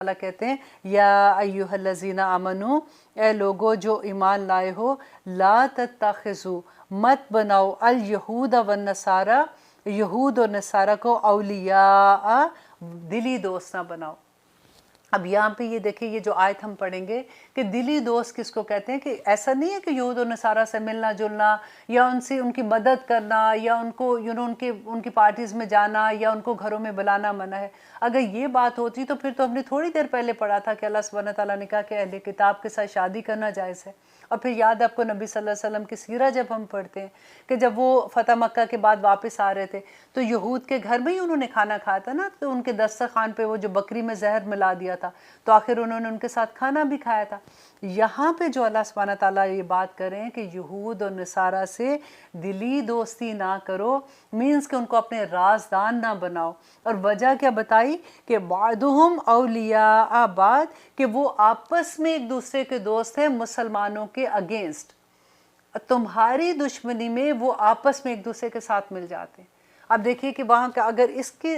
अल्लाह कहते हैं या अय्युहल्लज़ीना आमनू, ए लोगो जो ईमान लाए हो, ला तत्तखिज़ू, मत बनाओ अल यहूद व नसारा, यहूद और नसारा को औलिया, दिली दोस्त ना बनाओ। अब यहाँ पे ये देखिए, ये जो आयत हम पढ़ेंगे कि दिली दोस्त किसको कहते हैं, कि ऐसा नहीं है कि यहूद और नसारा से मिलना जुलना या उनसे उनकी मदद करना या उनको उनकी पार्टीज़ में जाना या उनको घरों में बुलाना मना है। अगर ये बात होती तो फिर तो हमने थोड़ी देर पहले पढ़ा था कि अल्लाह सुब्हानहू तआला ने कहा कि अहले किताब के साथ शादी करना जायज़ है। और फिर याद आपको नबी सल्लल्लाहु अलैहि वसल्लम की सीरा जब हम पढ़ते हैं कि जब वो फ़तह मक्का के बाद वापस आ रहे थे तो यहूद के घर में ही उन्होंने खाना खाया था ना, तो उनके दस्तरखान पे वो जो बकरी में जहर मिला दिया था, तो आखिर उन्होंने उनके साथ खाना भी खाया था। यहाँ पे जो अल्लाह सुब्हानहू तआला ये बात कर रहे हैं कि यहूद और नसारा से दिली दोस्ती ना करो, मीन्स कि उनको अपने राजदान ना बनाओ। और वजह क्या बताई कि बादुहुम औलिया बाद, कि वो आपस में एक दूसरे के दोस्त हैं मुसलमानों के अगेंस्ट, तुम्हारी दुश्मनी में वो आपस में एक दूसरे के साथ मिल जाते हैं। अब देखिए कि वहाँ का अगर इसके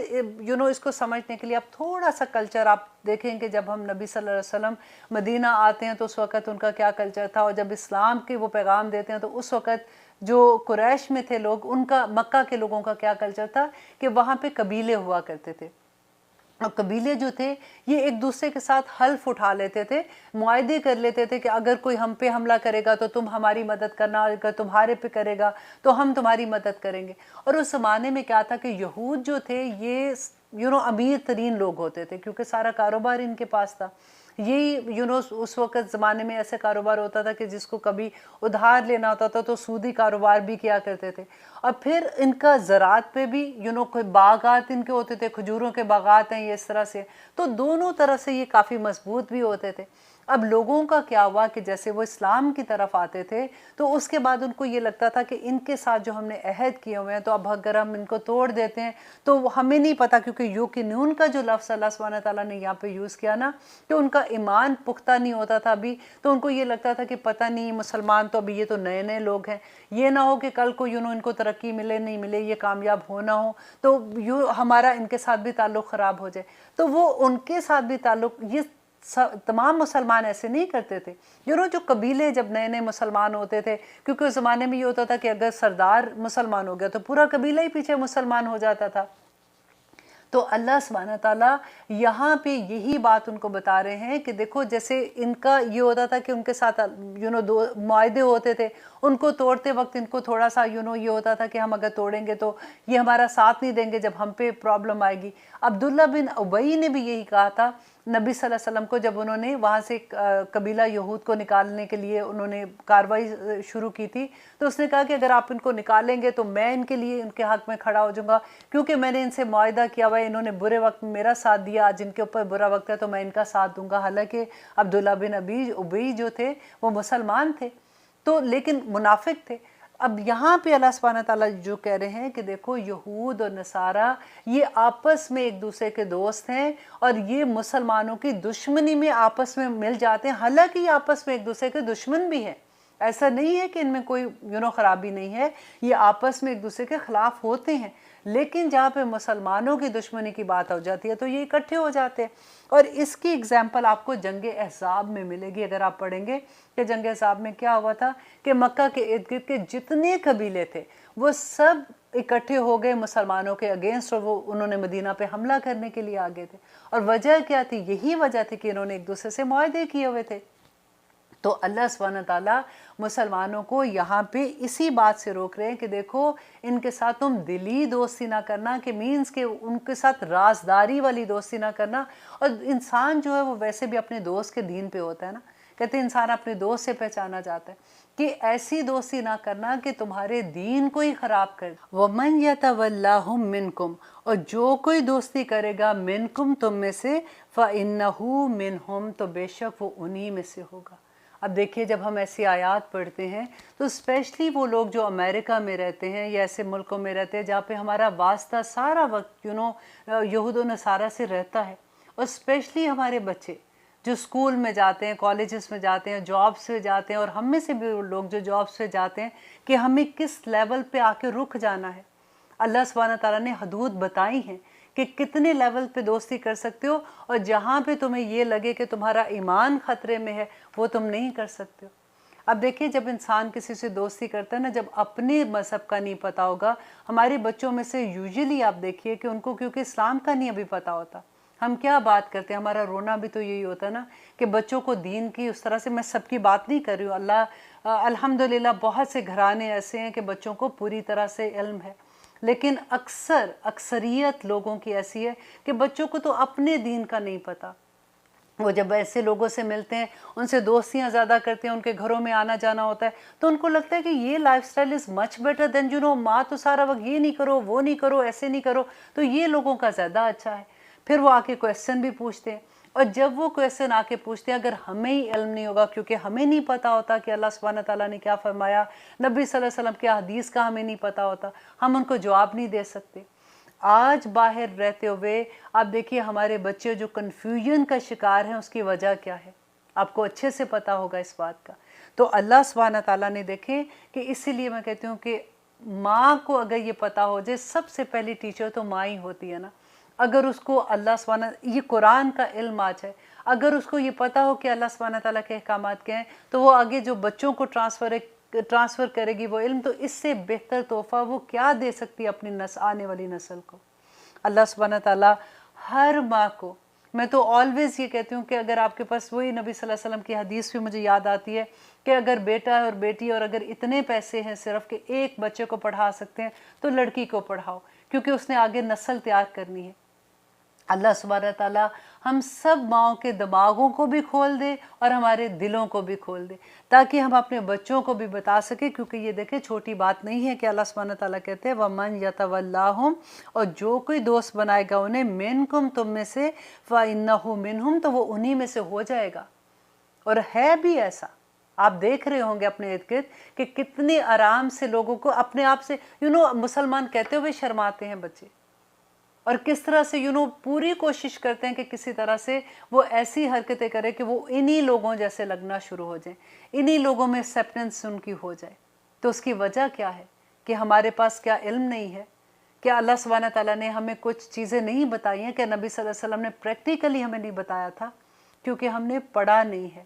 इसको समझने के लिए आप थोड़ा सा कल्चर आप देखें कि जब हम नबी सल्लल्लाहु अलैहि वसल्लम मदीना आते हैं तो उस वक़्त उनका क्या कल्चर था, और जब इस्लाम के वो पैगाम देते हैं तो उस वक़्त जो कुरैश में थे लोग, उनका मक्का के लोगों का क्या कल्चर था कि वहाँ पे कबीले हुआ करते थे, और कबीले जो थे ये एक दूसरे के साथ हल्फ उठा लेते थे, मुआहदे कर लेते थे कि अगर कोई हम पे हमला करेगा तो तुम हमारी मदद करना, अगर तुम्हारे पे करेगा तो हम तुम्हारी मदद करेंगे। और उस ज़माने में क्या था कि यहूद जो थे ये अमीर तरीन लोग होते थे, क्योंकि सारा कारोबार इनके पास था। यही उस वक़्त ज़माने में ऐसे कारोबार होता था कि जिसको कभी उधार लेना होता था तो सूदी कारोबार भी किया करते थे। और फिर इनका ज़राअत पे भी कोई बागात इनके होते थे, खजूरों के बागात हैं ये इस तरह से, तो दोनों तरह से ये काफ़ी मजबूत भी होते थे। अब लोगों का क्या हुआ कि जैसे वो इस्लाम की तरफ आते थे तो उसके बाद उनको ये लगता था कि इनके साथ जो हमने अहद किए हुए हैं, तो अब अगर हम इनको तोड़ देते हैं तो हमें नहीं पता, क्योंकि युकिनून का जो लफ्ज़ अल्लाह सुब्हानहू तआला ने यहाँ पे यूज़ किया ना, कि उनका ईमान पुख्ता नहीं होता था अभी, तो उनको ये लगता था कि पता नहीं मुसलमान तो अभी ये तो नए नए लोग हैं, ये ना हो कि कल को इनको तरक्की मिले नहीं मिले, ये कामयाब होना हो तो हमारा इनके साथ भी ताल्लुक़ ख़राब हो जाए। तो वो उनके साथ भी ताल्लुक़, ये तमाम मुसलमान ऐसे नहीं करते थे। जो कबीले जब नए नए मुसलमान होते थे, क्योंकि उस ज़माने में ये होता था कि अगर सरदार मुसलमान हो गया तो पूरा कबीला ही पीछे मुसलमान हो जाता था। तो अल्लाह सुब्हानहू तआला यहाँ पे यही बात उनको बता रहे हैं कि देखो, जैसे इनका ये होता था कि उनके साथ दो मुआहदे होते थे, उनको तोड़ते वक्त इनको थोड़ा सा ये होता था कि हम अगर तोड़ेंगे तो ये हमारा साथ नहीं देंगे जब हम पे प्रॉब्लम आएगी। अब्दुल्ला बिन उबई ने भी यही कहा था नबी सल्लल्लाहु अलैहि वसल्लम को, जब उन्होंने वहाँ से कबीला यहूद को निकालने के लिए उन्होंने कार्रवाई शुरू की थी, तो उसने कहा कि अगर आप इनको निकालेंगे तो मैं इनके लिए इनके हक़ में खड़ा हो जाऊँगा, क्योंकि मैंने इनसे मुआहदा किया हुआ है, इन्होंने बुरे वक्त में मेरा साथ दिया, आज इनके ऊपर बुरा वक्त है तो मैं इनका साथ दूंगा। हालांकि अब्दुल्ला बिन उबई जो थे वो मुसलमान थे, तो लेकिन मुनाफिक थे। अब यहाँ पे अल्लाह सुब्हानहू तआला जो कह रहे हैं कि देखो, यहूद और नसारा ये आपस में एक दूसरे के दोस्त हैं और ये मुसलमानों की दुश्मनी में आपस में मिल जाते हैं। हालांकि ये आपस में एक दूसरे के दुश्मन भी हैं, ऐसा नहीं है कि इनमें कोई खराबी नहीं है, ये आपस में एक दूसरे के ख़िलाफ़ होते हैं, लेकिन जहाँ पे मुसलमानों की दुश्मनी की बात हो जाती है तो ये इकट्ठे हो जाते हैं। और इसकी एग्जाम्पल आपको जंग अहज़ाब में मिलेगी। अगर आप पढ़ेंगे कि जंग अहज़ाब में क्या हुआ था कि मक्का के इर्द गिर्द के जितने कबीले थे वो सब इकट्ठे हो गए मुसलमानों के अगेंस्ट, और वो उन्होंने मदीना पे हमला करने के लिए आ गए थे। और वजह क्या थी? यही वजह थी कि इन्होंने एक दूसरे से मुआहदे किए हुए थे। तो अल्लाह सुब्हानहू तआला मुसलमानों को यहाँ पे इसी बात से रोक रहे हैं कि देखो, इनके साथ तुम दिली दोस्ती ना करना, कि मीन्स के उनके साथ राजदारी वाली दोस्ती ना करना। और इंसान जो है वो वैसे भी अपने दोस्त के दीन पे होता है ना, कहते हैं इंसान अपने दोस्त से पहचाना जाता है, कि ऐसी दोस्ती ना करना कि तुम्हारे दीन को ही ख़राब कर। वमन यतवल्लाहुम मिनकुम, और जो कोई दोस्ती करेगा मिनकुम तुम में से, फ़इन्नहु मिनहुम, तो बेशक वो उन्हीं में से होगा। अब देखिए, जब हम ऐसी आयात पढ़ते हैं तो स्पेशली वो लोग जो अमेरिका में रहते हैं या ऐसे मुल्कों में रहते हैं जहाँ पे हमारा वास्ता सारा वक्त यहूद और नसारा से रहता है, और स्पेशली हमारे बच्चे जो स्कूल में जाते हैं, कॉलेजेस में जाते हैं, जॉब से जाते हैं, और हम में से भी लोग जो जॉब से जाते हैं, कि हमें किस लेवल पे आके रुक जाना है। अल्लाह सुब्हानहू तआला ने हदूद बताई हैं کہ کتنے لیول پہ دوستی کر سکتے ہو، اور جہاں پہ تمہیں یہ لگے کہ تمہارا ایمان خطرے میں ہے وہ تم نہیں کر سکتے ہو۔ اب دیکھیے جب انسان کسی سے دوستی کرتا ہے نا، جب اپنے مذہب کا نہیں پتا ہوگا، ہمارے بچوں میں سے یوزلی آپ دیکھیے کہ ان کو کیونکہ اسلام کا نہیں ابھی پتا ہوتا، ہم کیا بات کرتے ہیں، ہمارا رونا بھی تو یہی ہوتا ہے نا کہ بچوں کو دین کی اس طرح سے، میں سب کی بات نہیں کر رہی ہوں، الحمدللہ بہت سے گھرانے ایسے ہیں کہ بچوں کو پوری طرح سے علم ہے، لیکن اکثریت لوگوں کی ایسی ہے کہ بچوں کو تو اپنے دین کا نہیں پتا۔ وہ جب ایسے لوگوں سے ملتے ہیں، ان سے دوستیاں زیادہ کرتے ہیں، ان کے گھروں میں آنا جانا ہوتا ہے، تو ان کو لگتا ہے کہ یہ لائف سٹائل از مچ بیٹر دین ماں تو سارا وقت یہ نہیں کرو، وہ نہیں کرو، ایسے نہیں کرو، تو یہ لوگوں کا زیادہ اچھا ہے۔ پھر وہ آ کے کویسچن بھی پوچھتے ہیں، اور جب وہ کویسچن آ کے پوچھتے ہیں، اگر ہمیں ہی علم نہیں ہوگا، کیونکہ ہمیں نہیں پتا ہوتا کہ اللہ سبحانہ تعالیٰ نے کیا فرمایا، نبی صلی اللہ علیہ وسلم کی حدیث کا ہمیں نہیں پتا ہوتا، ہم ان کو جواب نہیں دے سکتے۔ آج باہر رہتے ہوئے آپ دیکھیے ہمارے بچے جو کنفیوژن کا شکار ہیں، اس کی وجہ کیا ہے، آپ کو اچھے سے پتا ہوگا اس بات کا۔ تو اللہ سبحانہ تعالیٰ نے دیکھیں کہ اسی لیے میں کہتی ہوں کہ ماں کو اگر یہ پتا ہو جائے، سب سے پہلی ٹیچر تو ماں ہی ہوتی ہے نا۔ اگر اس کو اللہ سبحانہ، یہ قرآن کا علم آج ہے، اگر اس کو یہ پتا ہو کہ اللہ سبحانہ تعالیٰ کے احکامات کیا ہیں، تو وہ آگے جو بچوں کو ٹرانسفر کرے گی وہ علم، تو اس سے بہتر تحفہ وہ کیا دے سکتی ہے اپنی آنے والی نسل کو۔ اللہ سبحانہ تعالیٰ ہر ماں کو، میں تو آلویز یہ کہتی ہوں کہ اگر آپ کے پاس، وہی نبی صلی اللہ علیہ وسلم کی حدیث بھی مجھے یاد آتی ہے کہ اگر بیٹا اور بیٹی اور اگر اتنے پیسے ہیں صرف کہ ایک بچے کو پڑھا سکتے ہیں تو لڑکی کو پڑھاؤ، کیونکہ اس نے آگے نسل تیار کرنی ہے۔ اللہ سبحانہ تعالیٰ ہم سب ماؤں کے دماغوں کو بھی کھول دے اور ہمارے دلوں کو بھی کھول دے، تاکہ ہم اپنے بچوں کو بھی بتا سکیں، کیونکہ یہ دیکھیں چھوٹی بات نہیں ہے کہ اللہ سبحانہ تعالیٰ کہتے ہیں وَمَن يَتَوَلَّاهُمْ، اور جو کوئی دوست بنائے گا انہیں، مِنْكُمْ، تم میں سے، فَإِنَّهُ مِنْهُمْ، تو وہ انہی میں سے ہو جائے گا۔ اور ہے بھی ایسا، آپ دیکھ رہے ہوں گے اپنے ارد گرد کہ کتنے آرام سے لوگوں کو اپنے آپ سے مسلمان کہتے ہوئے شرماتے ہیں بچے، اور کس طرح سے پوری کوشش کرتے ہیں کہ کسی طرح سے وہ ایسی حرکتیں کرے کہ وہ انہی لوگوں جیسے لگنا شروع ہو جائیں، انہی لوگوں میں ایکسیپٹنس ان کی ہو جائے۔ تو اس کی وجہ کیا ہے کہ ہمارے پاس کیا علم نہیں ہے؟ کیا اللہ سبحانہ تعالیٰ نے ہمیں کچھ چیزیں نہیں بتائی ہیں؟ کہ نبی صلی اللہ علیہ وسلم نے پریکٹیکلی ہمیں نہیں بتایا تھا؟ کیونکہ ہم نے پڑھا نہیں ہے،